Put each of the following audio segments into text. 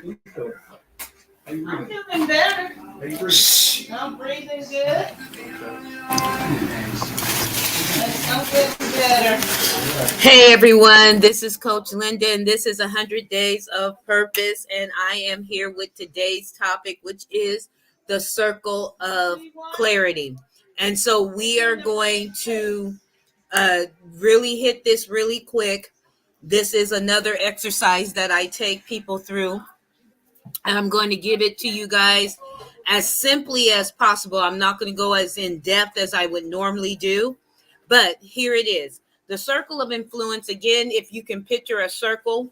I'm feeling better. I'm breathing good. I'm feeling better. Hey everyone, this is Coach Linda, and this is 100 Days of Purpose, and I am here with today's topic, which is the Circle of Clarity. And so we are going to really hit this really quick. This is another exercise that I take people through, and I'm going to give it to you guys as simply as possible. I'm not going to go as in depth as I would normally do, but here it is. The circle of influence, again, if you can picture a circle,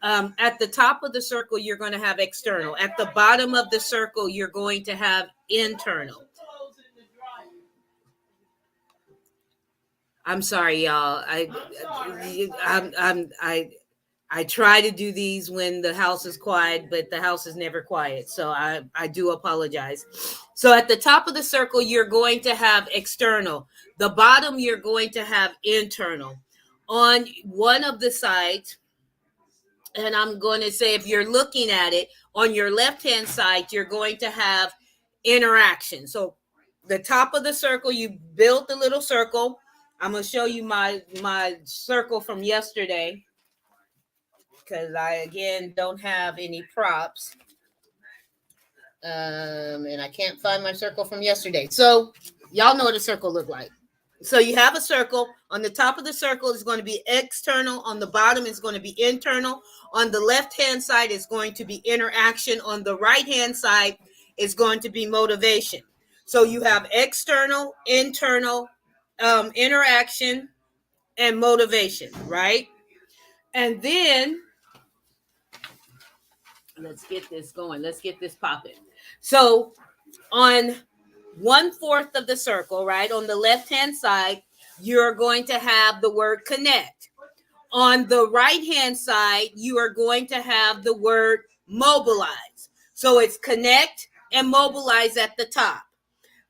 at the top of the circle, you're going to have external. At the bottom of the circle, you're going to have internal. I'm sorry, y'all. I try to do these when the house is quiet, but the house is never quiet. So I do apologize. So at the top of the circle, you're going to have external. The bottom, you're going to have internal. On one of the sides, and I'm going to say if you're looking at it, on your left-hand side, you're going to have interaction. So the top of the circle, you built the little circle. I'm going to show you my circle from yesterday, because I, again, don't have any props. And I can't find my circle from yesterday. So y'all know what a circle looked like. So you have a circle. On the top of the circle is going to be external. On the bottom is going to be internal. On the left-hand side is going to be interaction. On the right-hand side is going to be motivation. So you have external, internal, interaction, and motivation, right? And then let's get this going. Let's get this popping. So on 1/4 of the circle, right, on the left-hand side, you're going to have the word connect. On the right-hand side, you are going to have the word mobilize. So it's connect and mobilize at the top.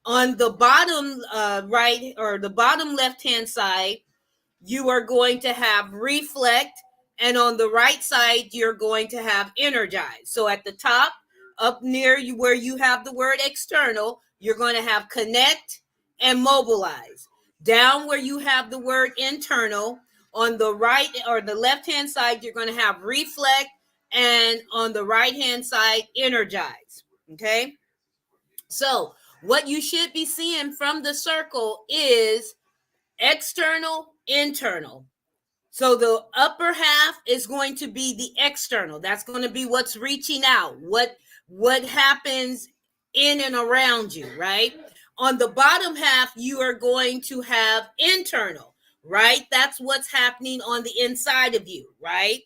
On the bottom right, or the bottom left-hand side, you are going to have reflect, and on the right side, you're going to have energize. So at the top, up near you where you have the word external, you're going to have connect and mobilize. Down where you have the word internal, on the right or the left-hand side, you're going to have reflect, and on the right-hand side, energize. Okay? So what you should be seeing from the circle is external, internal. So the upper half is going to be the external. That's going to be what's reaching out, what happens in and around you, right? On the bottom half, you are going to have internal, right? That's what's happening on the inside of you, right?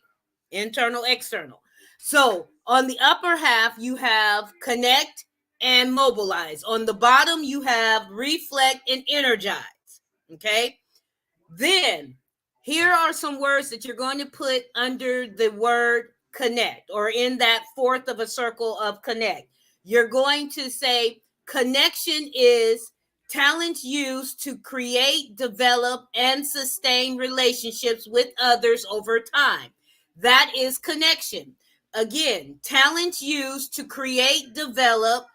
Internal, external. So on the upper half, you have connect and mobilize. On the bottom, you have reflect and energize, okay? Then here are some words that you're going to put under the word connect, or in that 1/4 of a circle of connect. You're going to say connection is talent used to create, develop, and sustain relationships with others over time. That is connection. Again, talent used to create, develop,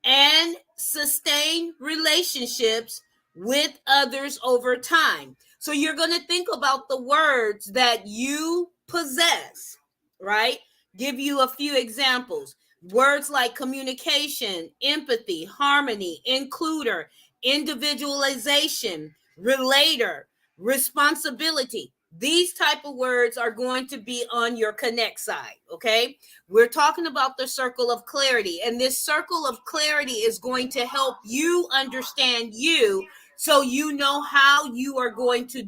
and sustain relationships with others over time. So you're going to think about the words that you possess, right? Give you a few examples. Words like communication, empathy, harmony, includer, individualization, relator, responsibility. These type of words are going to be on your connect side, okay? We're talking about the circle of clarity, and this circle of clarity is going to help you understand you, so you know how you are going to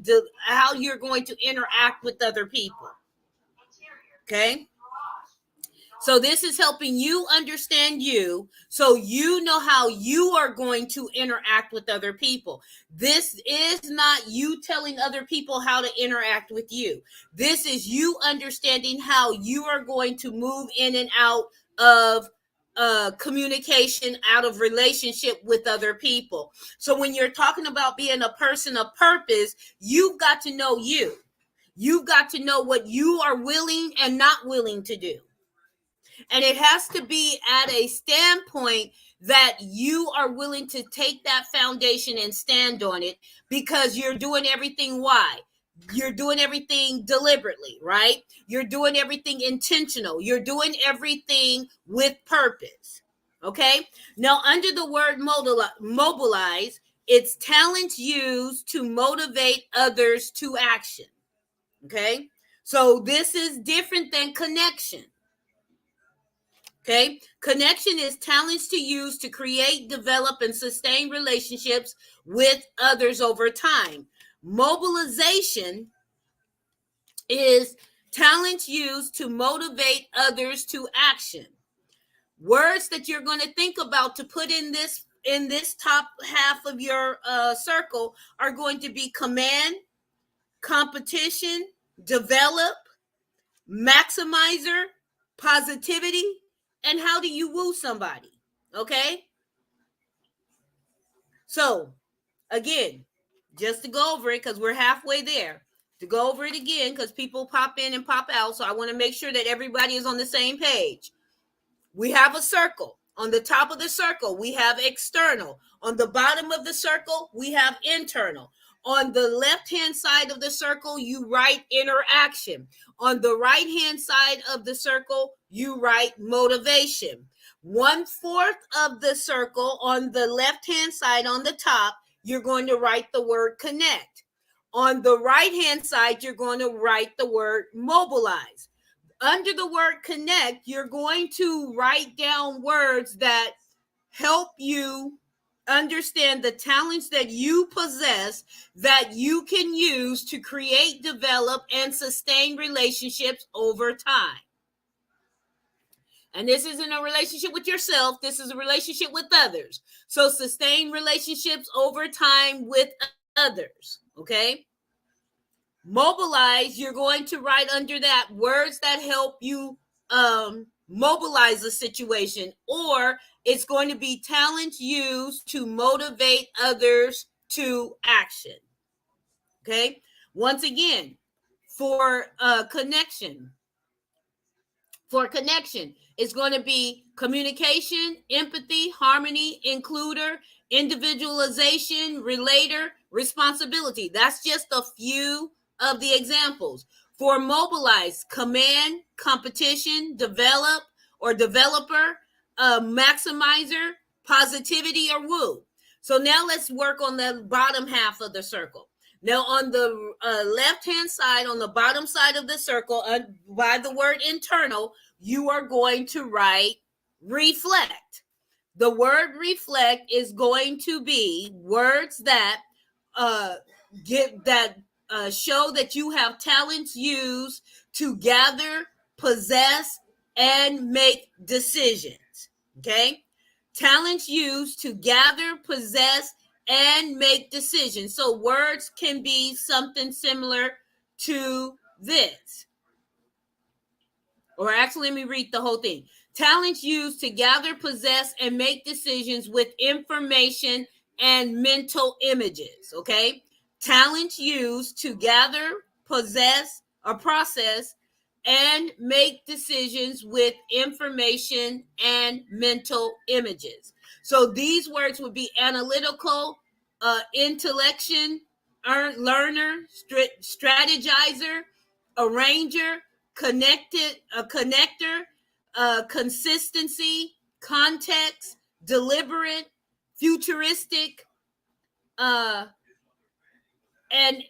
how you're going to interact with other people. Okay? So this is helping you understand you, so you know how you are going to interact with other people. This is not you telling other people how to interact with you. This is you understanding how you are going to move in and out of communication, out of relationship with other people. So when you're talking about being a person of purpose, you've got to know you. You've got to know what you are willing and not willing to do. And it has to be at a standpoint that you are willing to take that foundation and stand on it, because you're doing everything. Why? You're doing everything deliberately, right? You're doing everything intentional. You're doing everything with purpose. Okay? Now, under the word mobilize, it's talents used to motivate others to action. Okay? So this is different than connection. Okay. Connection is talents to use to create, develop, and sustain relationships with others over time. Mobilization is talents used to motivate others to action. Words that you're going to think about to put in this top half of your circle are going to be command, competition, develop, maximizer, positivity, and how do you woo somebody? Okay? So, again, just to go over it, because we're halfway there, to go over it again, because people pop in and pop out. So I want to make sure that everybody is on the same page. We have a circle. On the top of the circle, we have external. On the bottom of the circle, we have internal. On the left-hand side of the circle, you write interaction. On the right-hand side of the circle, you write motivation. 1/4 of the circle on the left-hand side on the top, you're going to write the word connect. On the right-hand side, you're going to write the word mobilize. Under the word connect, you're going to write down words that help you understand the talents that you possess that you can use to create, develop, and sustain relationships over time. And this isn't a relationship with yourself. This is a relationship with others. So sustain relationships over time with others. Okay. Mobilize, you're going to write under that words that help you mobilize a situation, or it's going to be talents used to motivate others to action. Okay. Once again, for connection, it's going to be communication, empathy, harmony, includer, individualization, relator, responsibility. That's just a few of the examples. For mobilize, command, competition, develop or developer, maximizer, positivity, or woo. So now let's work on the bottom half of the circle. Now, on the left-hand side, on the bottom side of the circle, by the word internal, you are going to write reflect. The word reflect is going to be words that show that you have talents used to gather, possess, and make decisions. Okay? Talents used to gather, possess, and make decisions. So words can be something similar to this. Or actually, let me read the whole thing. Talents used to gather, possess, and make decisions with information and mental images. Okay? Talents used to gather, possess, or process, and make decisions with information and mental images. So these words would be analytical, intellection, learner, strategizer, arranger, connector, consistency, context, deliberate, futuristic, and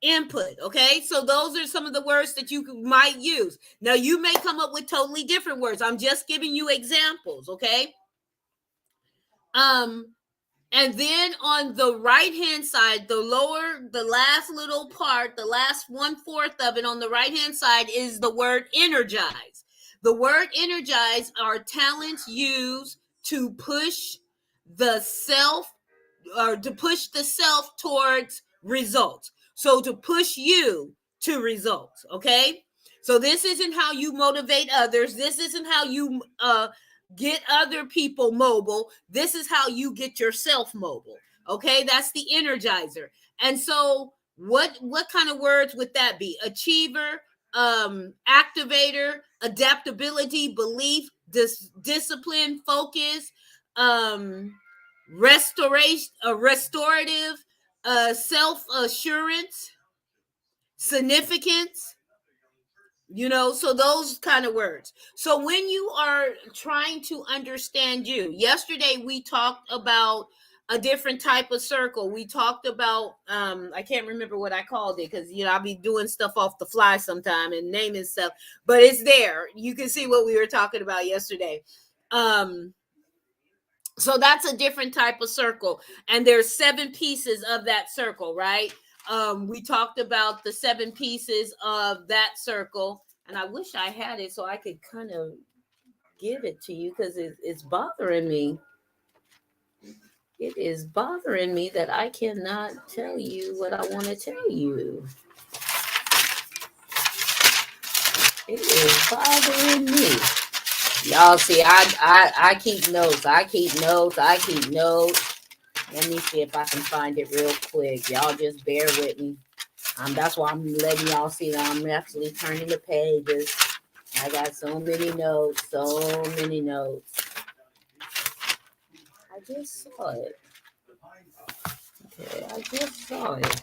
input. Okay, so those are some of the words that you might use. Now you may come up with totally different words. I'm just giving you examples. Okay. And then on the right hand side, the last little part, the last 1/4 of it on the right hand side is the word energize. The word energize are talents used to push the self towards results. So to push you to results. Okay. So this isn't how you motivate others. This isn't how you get other people mobile. This is how you get yourself mobile. Okay, that's the energizer. And so What kind of words would that be? Achiever, activator, adaptability, belief, discipline, focus, restoration, restorative, self-assurance, significance, so those kind of words. So when you are trying to understand you, yesterday we talked about a different type of circle. We talked about I can't remember what I called it, because I'll be doing stuff off the fly sometime and naming stuff, but it's there. You can see what we were talking about yesterday. So that's a different type of circle, and there's 7 pieces of that circle, right? We talked about the 7 pieces of that circle, and I wish I had it so I could kind of give it to you, because it's bothering me. It is bothering me that I cannot tell you what I want to tell you. It is bothering me. Y'all see, I keep notes. I keep notes. Let me see if I can find it real quick. Y'all just bear with me. That's why I'm letting y'all see that I'm actually turning the pages. I got so many notes. I just saw it. Okay, I just saw it.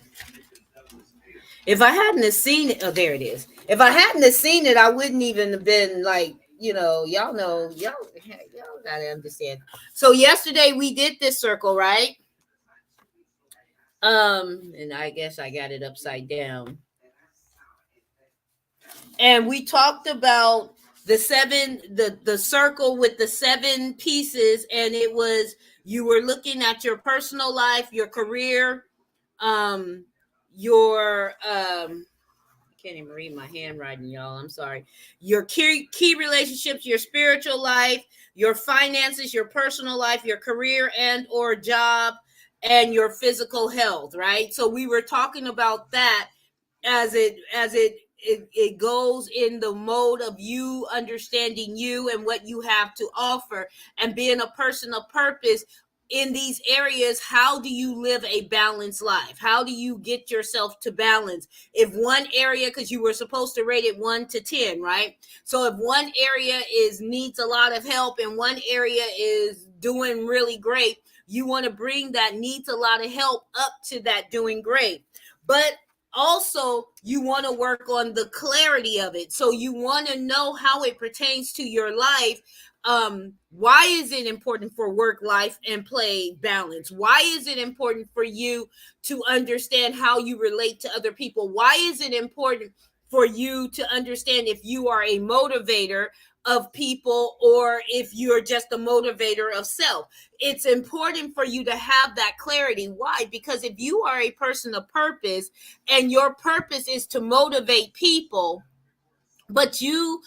If I hadn't have seen it, oh, there it is. If I hadn't have seen it, I wouldn't even have been like, y'all gotta understand. So yesterday we did this circle, right? And I guess I got it upside down. And we talked about the circle with the 7 pieces, and it was, you were looking at your personal life, your career, your I can't even read my handwriting, y'all. I'm sorry. Your key relationships, your spiritual life, your finances, your personal life, your career and or job, and your physical health, right? So we were talking about that as it goes in the mode of you understanding you and what you have to offer, and being a person of purpose in these areas. How do you live a balanced life? How do you get yourself to balance? If one area, because you were supposed to rate it 1 to 10, right? So if one area needs a lot of help and one area is doing really great, you want to bring that needs a lot of help up to that doing great. But also, you want to work on the clarity of it. So you want to know how it pertains to your life. Why is it important for work, life, and play balance? Why is it important for you to understand how you relate to other people? Why is it important for you to understand if you are a motivator of people or if you're just a motivator of self? It's important for you to have that clarity. Why? Because if you are a person of purpose and your purpose is to motivate people, but you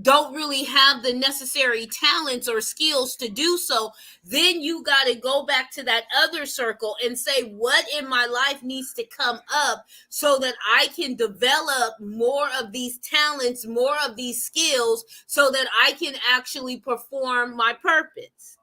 don't really have the necessary talents or skills to do so, then you got to go back to that other circle and say, what in my life needs to come up so that I can develop more of these talents, more of these skills, so that I can actually perform my purpose.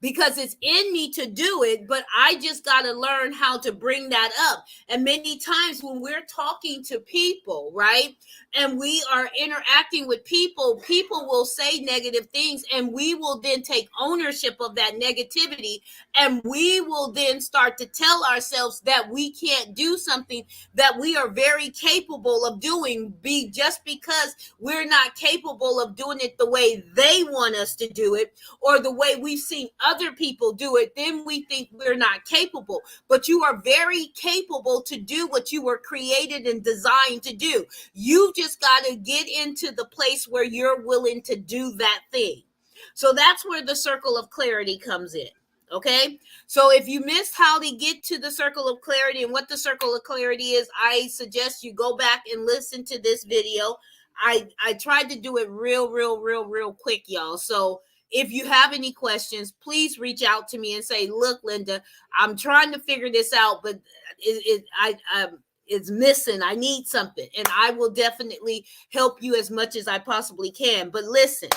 Because it's in me to do it, but I just got to learn how to bring that up. And many times when we're talking to people, right, and we are interacting with people, people will say negative things, and we will then take ownership of that negativity, and we will then start to tell ourselves that we can't do something that we are very capable of doing, just because we're not capable of doing it the way they want us to do it, or the way we've seen other people do it. Then we think we're not capable. But you are very capable to do what you were created and designed to do. You just got to get into the place where you're willing to do that thing. So that's where the circle of clarity comes in. Okay, so if you missed how to get to the circle of clarity and what the circle of clarity is, I suggest you go back and listen to this video. I tried to do it real quick, y'all. So if you have any questions, please reach out to me and say, look, Linda, I'm trying to figure this out, but it's missing. I need something. And I will definitely help you as much as I possibly can. But listen.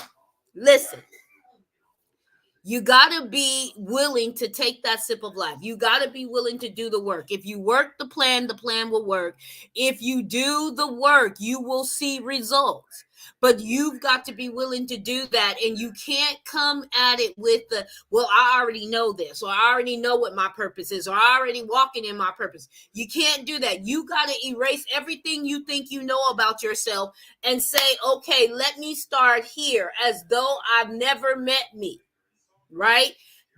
You got to be willing to take that sip of life. You got to be willing to do the work. If you work the plan will work. If you do the work, you will see results. But you've got to be willing to do that. And you can't come at it with the, well, I already know this, or I already know what my purpose is, or I already walking in my purpose. You can't do that. You got to erase everything you think you know about yourself and say, okay, let me start here as though I've never met me. Right?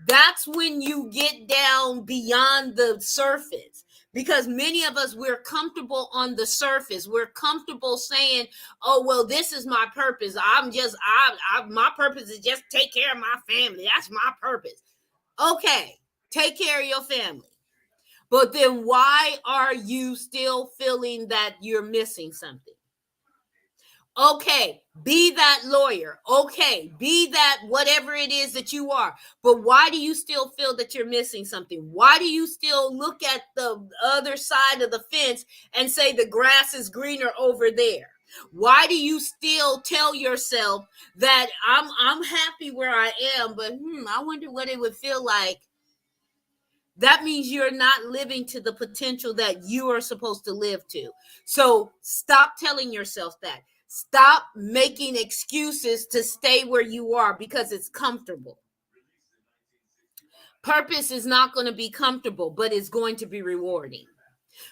That's when you get down beyond the surface, because many of us, we're comfortable on the surface. We're comfortable saying, oh, well, this is my purpose. My purpose is just take care of my family. That's my purpose. Okay, take care of your family. But then why are you still feeling that you're missing something? Okay, be that lawyer. Okay, be that whatever it is that you are. But why do you still feel that you're missing something? Why do you still look at the other side of the fence and say the grass is greener over there? Why do you still tell yourself that I'm happy where I am, but I wonder what it would feel like? That means you're not living to the potential that you are supposed to live to. So stop telling yourself that. Stop making excuses to stay where you are because it's comfortable. Purpose is not going to be comfortable, but it's going to be rewarding.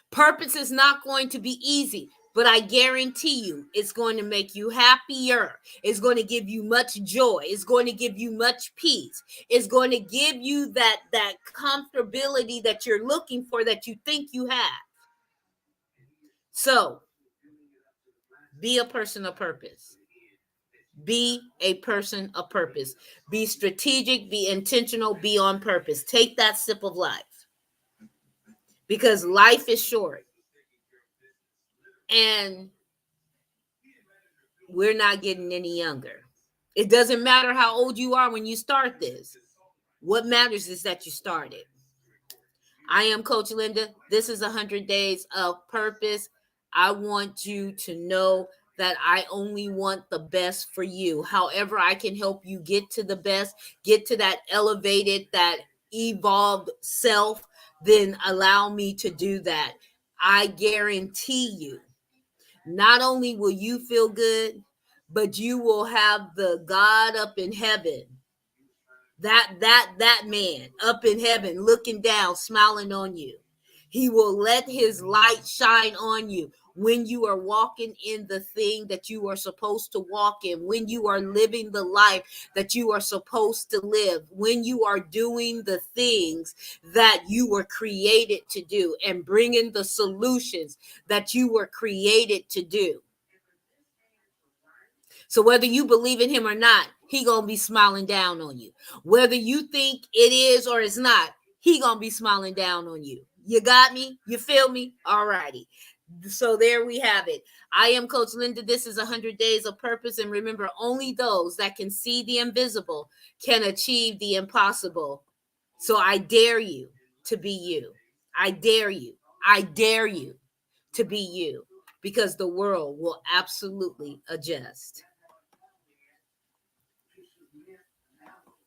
Purpose is not going to be easy, but I guarantee you it's going to make you happier. It's going to give you much joy. It's going to give you much peace. It's going to give you that comfortability that you're looking for, that you think you have. So be a person of purpose. Be a person of purpose. Be strategic, be intentional, be on purpose. Take that sip of life, because life is short. And we're not getting any younger. It doesn't matter how old you are when you start this. What matters is that you started. I am Coach Linda. This is 100 Days of Purpose. I want you to know that I only want the best for you. However, I can help you get to the best, get to that elevated, that evolved self, then allow me to do that. I guarantee you, not only will you feel good, but you will have the God up in heaven, that man up in heaven looking down, smiling on you. He will let his light shine on you when you are walking in the thing that you are supposed to walk in, when you are living the life that you are supposed to live, when you are doing the things that you were created to do and bringing the solutions that you were created to do. So whether you believe in him or not, he gonna be smiling down on you. Whether you think it is or it's not, he gonna be smiling down on you. You got me? You feel me? All righty. So there we have it. I am Coach Linda. This is 100 Days of Purpose. And remember, only those that can see the invisible can achieve the impossible. So I dare you to be you. I dare you. I dare you to be you, because the world will absolutely adjust.